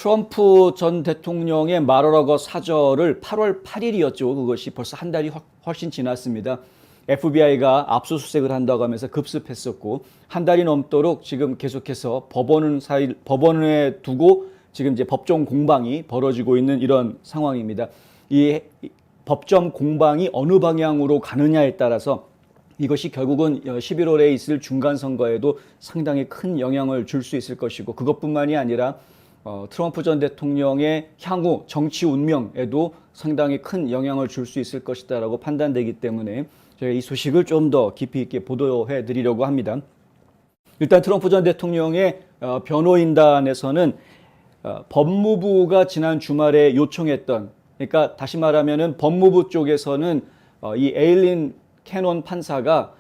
트럼프 전 대통령의 마러러거 사절을 8월 8일이었죠. 그것이 벌써 한 달이 훨씬 지났습니다. FBI가 압수수색을 한다고 하면서 급습했었고 한 달이 넘도록 지금 계속해서 법원에 두고 지금 이제 법정 공방이 벌어지고 있는 이런 상황입니다. 이 법정 공방이 어느 방향으로 가느냐에 따라서 이것이 결국은 11월에 있을 중간선거에도 상당히 큰 영향을 줄 수 있을 것이고 그것뿐만이 아니라 트럼프 전 대통령의 향후 정치 운명에도 상당히 큰 영향을 줄 수 있을 것이다라고 판단되기 때문에 저희가 이 소식을 좀 더 깊이 있게 보도해 드리려고 합니다. 일단 트럼프 전 대통령의 변호인단에서는 법무부가 지난 주말에 요청했던, 그러니까 다시 말하면은 법무부 쪽에서는 이 에일린 캐논 판사가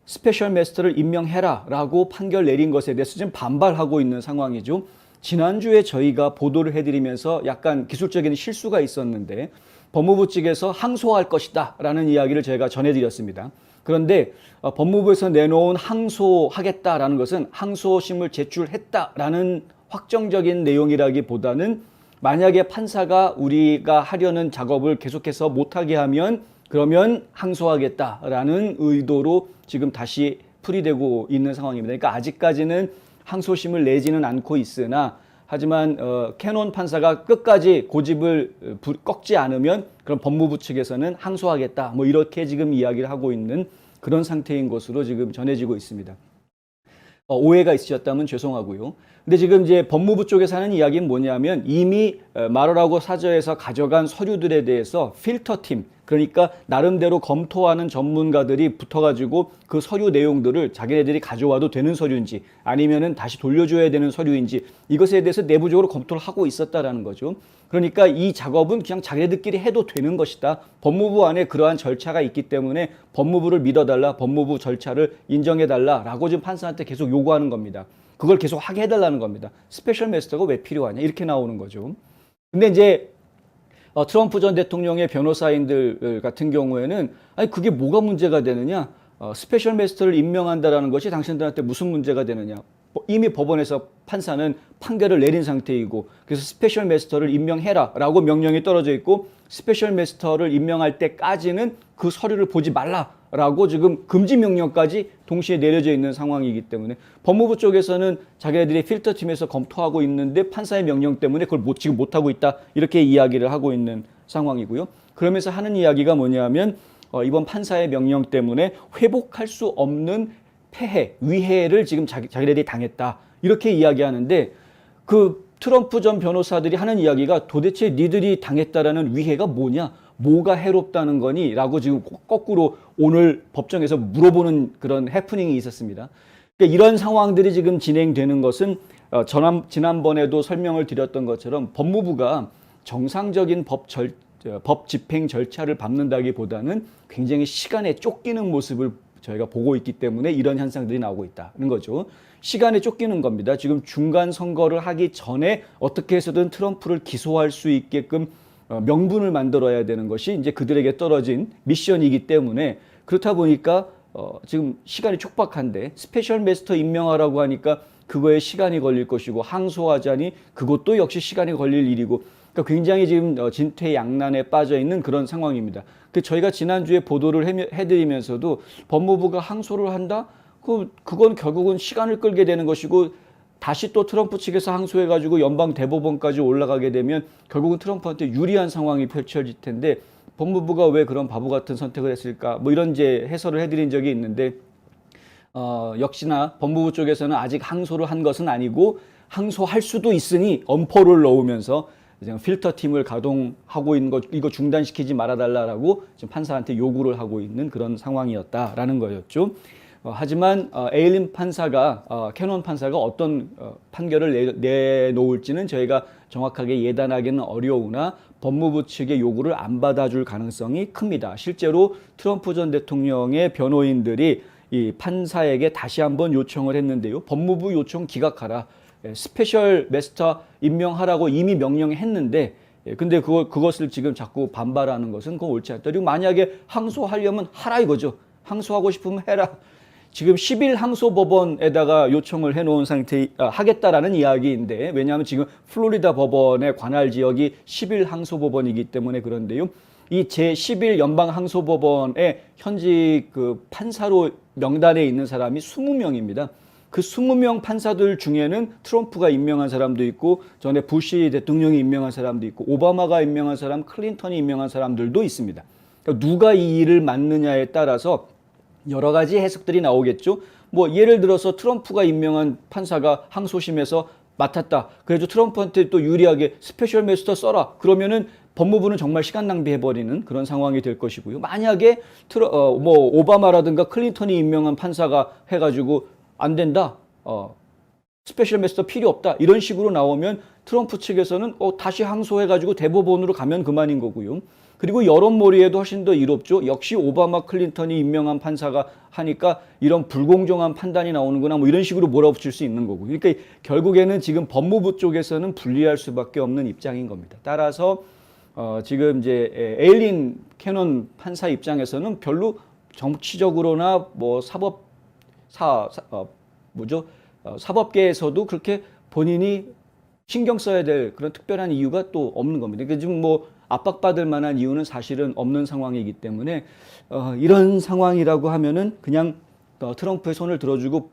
스페셜 매스터를 임명해라라고 판결 내린 것에 대해서 지금 반발하고 있는 상황이죠. 지난주에 저희가 보도를 해드리면서 약간 기술적인 실수가 있었는데 법무부 측에서 항소할 것이다 라는 이야기를 제가 전해드렸습니다. 그런데 법무부에서 내놓은 항소하겠다라는 것은 항소심을 제출했다라는 확정적인 내용이라기보다는 만약에 판사가 우리가 하려는 작업을 계속해서 못하게 하면 그러면 항소하겠다라는 의도로 지금 다시 풀이되고 있는 상황입니다. 그러니까 아직까지는 항소심을 내지는 않고 있으나 하지만 캐논 판사가 끝까지 고집을 꺾지 않으면 그럼 법무부 측에서는 항소하겠다 뭐 이렇게 지금 이야기를 하고 있는 그런 상태인 것으로 지금 전해지고 있습니다. 오해가 있으셨다면 죄송하고요. 근데 지금 이제 법무부 쪽에서 하는 이야기는 뭐냐면 이미 마러라고 사저에서 가져간 서류들에 대해서 필터팀, 그러니까 나름대로 검토하는 전문가들이 붙어가지고 그 서류 내용들을 자기네들이 가져와도 되는 서류인지 아니면은 다시 돌려줘야 되는 서류인지 이것에 대해서 내부적으로 검토를 하고 있었다라는 거죠. 그러니까 이 작업은 그냥 자기네들끼리 해도 되는 것이다. 법무부 안에 그러한 절차가 있기 때문에 법무부를 믿어달라, 법무부 절차를 인정해달라라고 지금 판사한테 계속 요구하는 겁니다. 그걸 계속 하게 해달라는 겁니다. 스페셜 매스터가 왜 필요하냐 이렇게 나오는 거죠. 근데 이제 트럼프 전 대통령의 변호사인들 같은 경우에는 아니 그게 뭐가 문제가 되느냐? 스페셜 매스터를 임명한다라는 것이 당신들한테 무슨 문제가 되느냐? 이미 법원에서 판사는 판결을 내린 상태이고 그래서 스페셜 매스터를 임명해라라고 명령이 떨어져 있고 스페셜 매스터를 임명할 때까지는 그 서류를 보지 말라라고 지금 금지 명령까지 동시에 내려져 있는 상황이기 때문에 법무부 쪽에서는 자기네들이 필터팀에서 검토하고 있는데 판사의 명령 때문에 그걸 지금 못하고 있다 이렇게 이야기를 하고 있는 상황이고요. 그러면서 하는 이야기가 뭐냐면 이번 판사의 명령 때문에 회복할 수 없는 폐해, 위해를 지금 자기네들이 당했다 이렇게 이야기하는데 그 트럼프 전 변호사들이 하는 이야기가 도대체 니들이 당했다라는 위해가 뭐냐? 뭐가 해롭다는 거니? 라고 지금 거꾸로 오늘 법정에서 물어보는 그런 해프닝이 있었습니다. 그러니까 이런 상황들이 지금 진행되는 것은 지난번에도 설명을 드렸던 것처럼 법무부가 정상적인 법 집행 절차를 밟는다기보다는 굉장히 시간에 쫓기는 모습을 저희가 보고 있기 때문에 이런 현상들이 나오고 있다는 거죠. 시간에 쫓기는 겁니다. 지금 중간 선거를 하기 전에 어떻게 해서든 트럼프를 기소할 수 있게끔 명분을 만들어야 되는 것이 이제 그들에게 떨어진 미션이기 때문에 그렇다 보니까 지금 시간이 촉박한데 스페셜 매스터 임명하라고 하니까 그거에 시간이 걸릴 것이고 항소하자니 그것도 역시 시간이 걸릴 일이고 그러니까 굉장히 지금 진퇴양난에 빠져 있는 그런 상황입니다. 저희가 지난주에 보도를 해드리면서도 법무부가 항소를 한다? 그건 결국은 시간을 끌게 되는 것이고 다시 또 트럼프 측에서 항소해가지고 연방 대법원까지 올라가게 되면 결국은 트럼프한테 유리한 상황이 펼쳐질 텐데 법무부가 왜 그런 바보 같은 선택을 했을까? 뭐 이런 이제 해설을 해드린 적이 있는데 역시나 법무부 쪽에서는 아직 항소를 한 것은 아니고 항소할 수도 있으니 엄포를 넣으면서 필터 팀을 가동하고 있는 것 이거 중단시키지 말아달라라고 지금 판사한테 요구를 하고 있는 그런 상황이었다라는 거였죠. 하지만 에일린 판사가 캐논 판사가 어떤 판결을 내놓을지는 저희가 정확하게 예단하기는 어려우나 법무부 측의 요구를 안 받아줄 가능성이 큽니다. 실제로 트럼프 전 대통령의 변호인들이 이 판사에게 다시 한번 요청을 했는데요. 법무부 요청 기각하라. 스페셜 매스터 임명하라고 이미 명령했는데 근데 그것을 지금 자꾸 반발하는 것은 그건 옳지 않다. 그리고 만약에 항소하려면 하라 이거죠. 항소하고 싶으면 해라. 지금 10일 항소법원에다가 요청을 해놓은 상태, 하겠다라는 이야기인데, 왜냐하면 지금 플로리다 법원의 관할 지역이 10일 항소법원이기 때문에 그런데요. 이 제11 연방항소법원의 현직 그 판사로 명단에 있는 사람이 20명입니다. 그 20명 판사들 중에는 트럼프가 임명한 사람도 있고, 전에 부시 대통령이 임명한 사람도 있고, 오바마가 임명한 사람, 클린턴이 임명한 사람들도 있습니다. 그러니까 누가 이 일을 맡느냐에 따라서 여러 가지 해석들이 나오겠죠. 뭐 예를 들어서 트럼프가 임명한 판사가 항소심에서 맡았다. 그래도 트럼프한테 또 유리하게 스페셜 마스터 써라. 그러면은 법무부는 정말 시간 낭비해버리는 그런 상황이 될 것이고요. 만약에 뭐 오바마라든가 클린턴이 임명한 판사가 해가지고 안 된다. 스페셜 마스터 필요 없다. 이런 식으로 나오면 트럼프 측에서는 다시 항소해가지고 대법원으로 가면 그만인 거고요. 그리고 여론몰이에도 훨씬 더 이롭죠. 역시 오바마 클린턴이 임명한 판사가 하니까 이런 불공정한 판단이 나오는구나 뭐 이런 식으로 몰아붙일 수 있는 거고. 그러니까 결국에는 지금 법무부 쪽에서는 불리할 수밖에 없는 입장인 겁니다. 따라서 지금 이제 에일린 캐논 판사 입장에서는 별로 정치적으로나 뭐 사법계에서도 그렇게 본인이 신경 써야 될 그런 특별한 이유가 또 없는 겁니다. 그러니까 지금 뭐 압박받을 만한 이유는 사실은 없는 상황이기 때문에 이런 상황이라고 하면은 그냥 트럼프의 손을 들어주고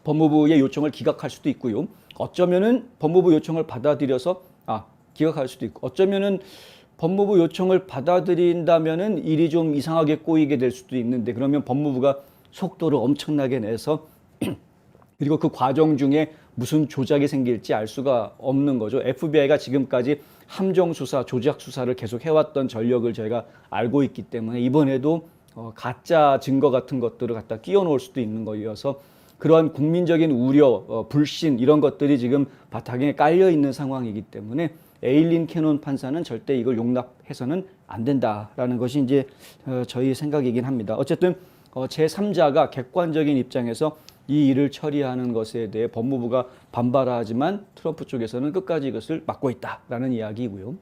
법무부의 요청을 기각할 수도 있고요. 어쩌면은 법무부 요청을 받아들여서 기각할 수도 있고, 어쩌면은 법무부 요청을 받아들인다면은 일이 좀 이상하게 꼬이게 될 수도 있는데, 그러면 법무부가 속도를 엄청나게 내서 그리고 그 과정 중에 무슨 조작이 생길지 알 수가 없는 거죠. FBI가 지금까지 함정 수사, 조작 수사를 계속 해왔던 전력을 저희가 알고 있기 때문에 이번에도 가짜 증거 같은 것들을 갖다 끼워 놓을 수도 있는 거여서 그러한 국민적인 우려, 불신 이런 것들이 지금 바닥에 깔려 있는 상황이기 때문에 에일린 캐논 판사는 절대 이걸 용납해서는 안 된다라는 것이 이제 저희 생각이긴 합니다. 어쨌든 제3자가 객관적인 입장에서 이 일을 처리하는 것에 대해 법무부가 반발하지만 트럼프 쪽에서는 끝까지 이것을 막고 있다라는 이야기이고요.